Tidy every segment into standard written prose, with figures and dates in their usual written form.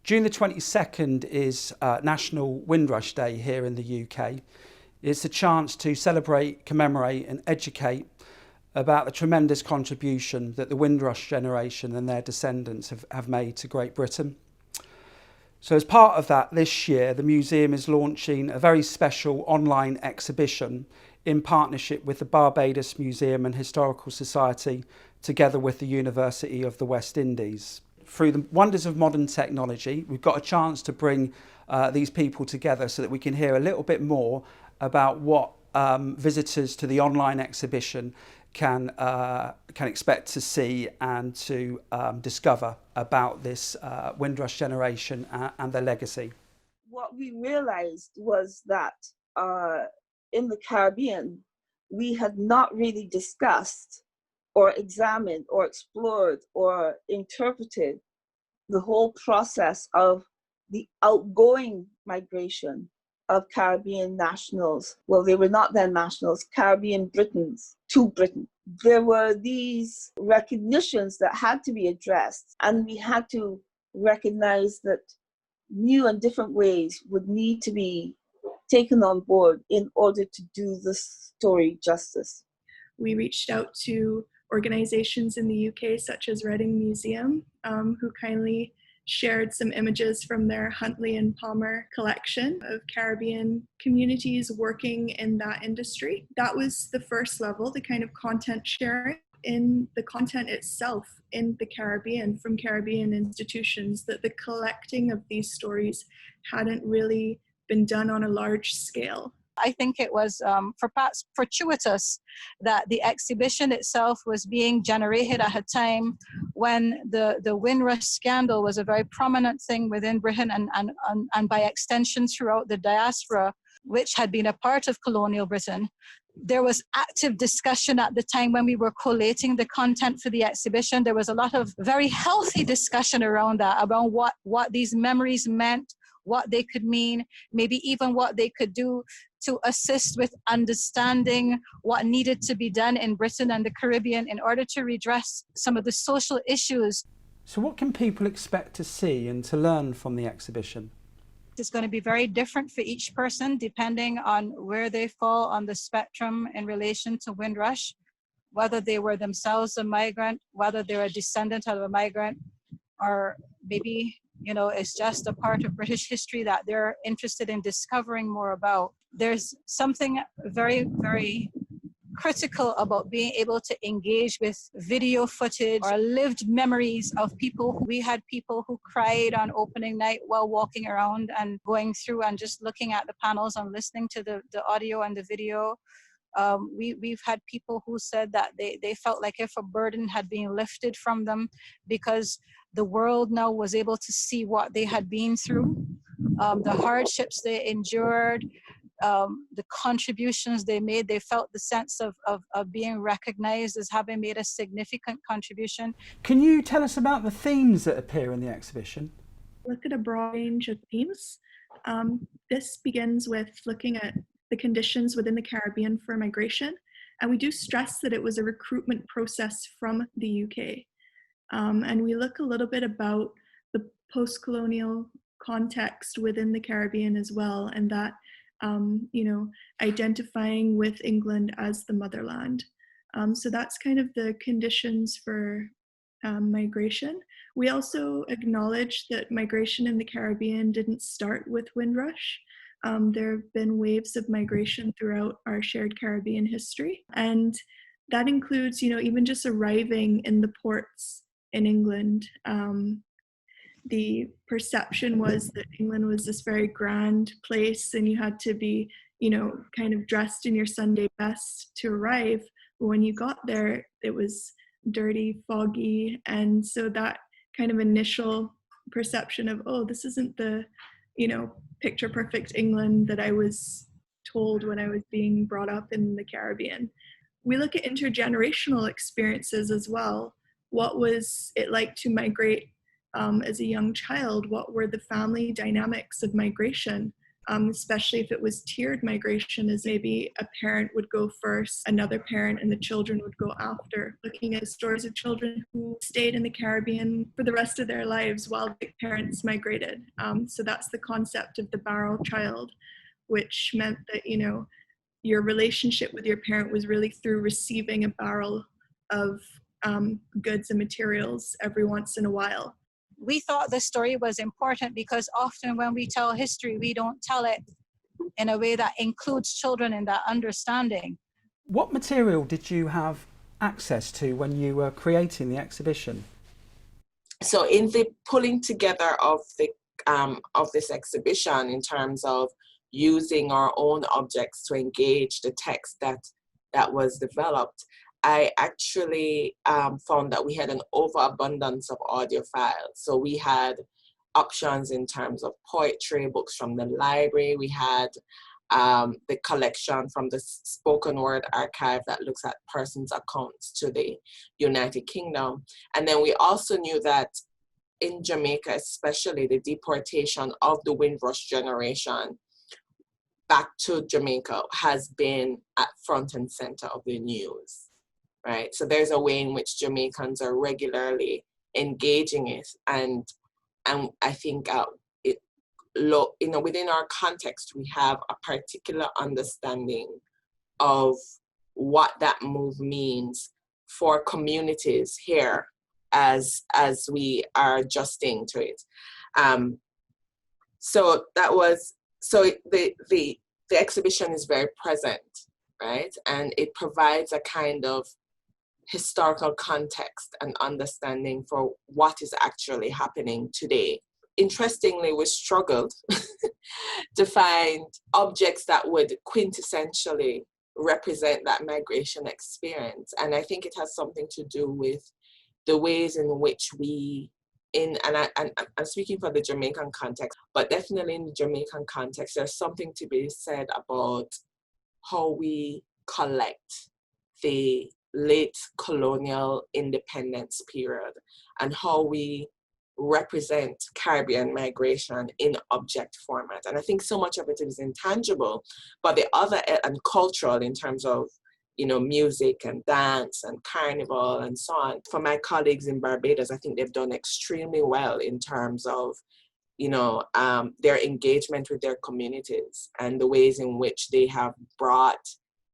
June the 22nd is National Windrush Day here in the UK. It's a chance to celebrate, commemorate and educate about the tremendous contribution that the Windrush generation and their descendants have made to Great Britain. So as part of that, this year the museum is launching a very special online exhibition in partnership with the Barbados Museum Historical Society, together with the University of the West Indies. Through the wonders of modern technology, we've got a chance to bring these people together so that we can hear a little bit more about what visitors to the online exhibition can expect to see and to discover about this Windrush generation and their legacy. What we realized was that in the Caribbean, we had not really discussed or examined or explored or interpreted the whole process of the outgoing migration of Caribbean nationals. Well, they were not then nationals, Caribbean Britons to Britain. There were these recognitions that had to be addressed, and we had to recognize that new and different ways would need to be taken on board in order to do the story justice. We reached out to organizations in the UK such as Reading Museum, who kindly shared some images from their Huntley and Palmer collection of Caribbean communities working in that industry. That was the first level, the kind of content sharing. In the content itself in the Caribbean from Caribbean institutions, that the collecting of these stories hadn't really been done on a large scale. I think it was perhaps fortuitous that the exhibition itself was being generated at a time when the Windrush scandal was a very prominent thing within Britain and by extension throughout the diaspora, which had been a part of colonial Britain. There was active discussion at the time when we were collating the content for the exhibition. There was a lot of very healthy discussion around that, around what these memories meant, what they could mean, maybe even what they could do to assist with understanding what needed to be done in Britain and the Caribbean in order to redress some of the social issues. So what can people expect to see and to learn from the exhibition? It's going to be very different for each person depending on where they fall on the spectrum in relation to Windrush, whether they were themselves a migrant, whether they're a descendant of a migrant, or maybe it's just a part of British history that they're interested in discovering more about. There's something very, very critical about being able to engage with video footage or lived memories of people. We had people who cried on opening night while walking around and going through and just looking at the panels and listening to the audio and the video. We've had people who said that they felt like if a burden had been lifted from them because the world now was able to see what they had been through, the hardships they endured, the contributions they made. They felt the sense of being recognized as having made a significant contribution. Can you tell us about the themes that appear in the exhibition? Look at a broad range of themes. This begins with looking at the conditions within the Caribbean for migration. And we do stress that it was a recruitment process from the UK. And we look a little bit about the post-colonial context within the Caribbean as well, and that, identifying with England as the motherland. So that's kind of the conditions for migration. We also acknowledge that migration in the Caribbean didn't start with Windrush. There have been waves of migration throughout our shared Caribbean history. And that includes, even just arriving in the ports in England. The perception was that England was this very grand place and you had to be, kind of dressed in your Sunday best to arrive. But when you got there, it was dirty, foggy. And so that kind of initial perception of, oh, this isn't the, picture perfect England that I was told when I was being brought up in the Caribbean. We look at intergenerational experiences as well. What was it like to migrate as a young child? What were the family dynamics of migration? especially if it was tiered migration, as maybe a parent would go first, another parent, and the children would go after. Looking at the stories of children who stayed in the Caribbean for the rest of their lives while the parents migrated. So that's the concept of the barrel child, which meant that, you know, your relationship with your parent was really through receiving a barrel of goods and materials every once in a while. We thought this story was important because often when we tell history, we don't tell it in a way that includes children in that understanding. What material did you have access to when you were creating the exhibition? So in the pulling together of this exhibition, in terms of using our own objects to engage the text that was developed, I actually found that we had an overabundance of audio files. So we had options in terms of poetry, books from the library. We had the collection from the spoken word archive that looks at persons' accounts to the United Kingdom. And then we also knew that in Jamaica, especially, the deportation of the Windrush generation back to Jamaica has been at front and center of the news. Right, so there's a way in which Jamaicans are regularly engaging it, and I think within our context we have a particular understanding of what that move means for communities here as we are adjusting to it. So the exhibition is very present, right, and it provides a kind of historical context and understanding for what is actually happening today. Interestingly, we struggled to find objects that would quintessentially represent that migration experience. And I think it has something to do with the ways in which I'm speaking for the Jamaican context, but definitely in the Jamaican context, there's something to be said about how we collect the late colonial independence period and how we represent Caribbean migration in object format. And I think so much of it is intangible, but the other and cultural in terms of, you know, music and dance and carnival and so on. For my colleagues in Barbados, I think they've done extremely well in terms of, you know, their engagement with their communities and the ways in which they have brought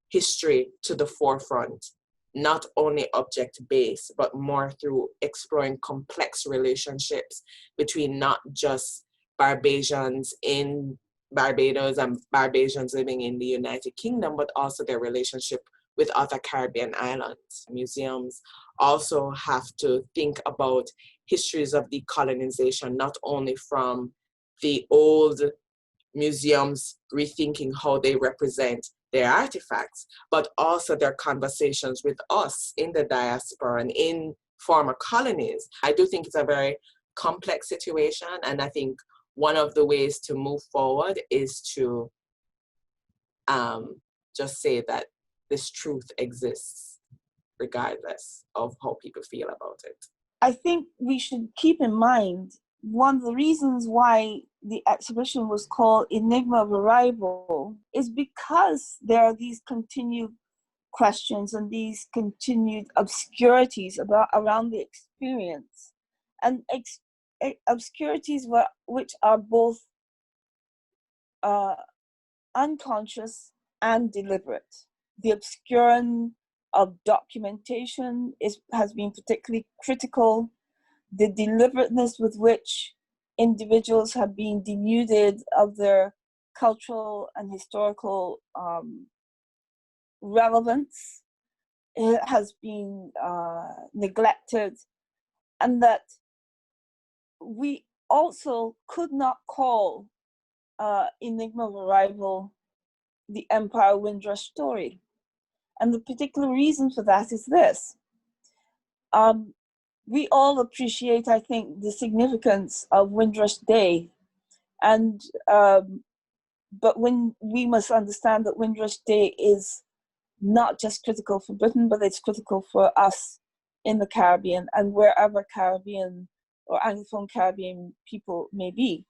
history to the forefront, not only object-based, but more through exploring complex relationships between not just Barbadians in Barbados and Barbadians living in the United Kingdom, but also their relationship with other Caribbean islands. Museums also have to think about histories of decolonization, not only from the old museums rethinking how they represent their artifacts, but also their conversations with us in the diaspora and in former colonies. I do think it's a very complex situation, and I think one of the ways to move forward is to just say that this truth exists regardless of how people feel about it. I think we should keep in mind one of the reasons why the exhibition was called Enigma of Arrival is because there are these continued questions and these continued obscurities around the experience, and obscurities which are both unconscious and deliberate. The obscuring of documentation has been particularly critical. The deliberateness with which individuals have been denuded of their cultural and historical relevance has been neglected, and that we also could not call Enigma of Arrival the Empire Windrush story. And the particular reason for that is this. We all appreciate, I think, the significance of Windrush Day, and but when we must understand that Windrush Day is not just critical for Britain, but it's critical for us in the Caribbean and wherever Caribbean or Anglophone Caribbean people may be.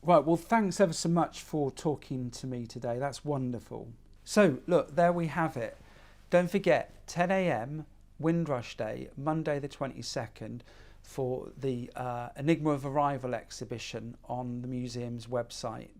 Right, well, thanks ever so much for talking to me today. That's wonderful. So, look, there we have it. Don't forget, 10 a.m, Windrush Day, Monday the 22nd, for the Enigma of Arrival exhibition on the museum's website.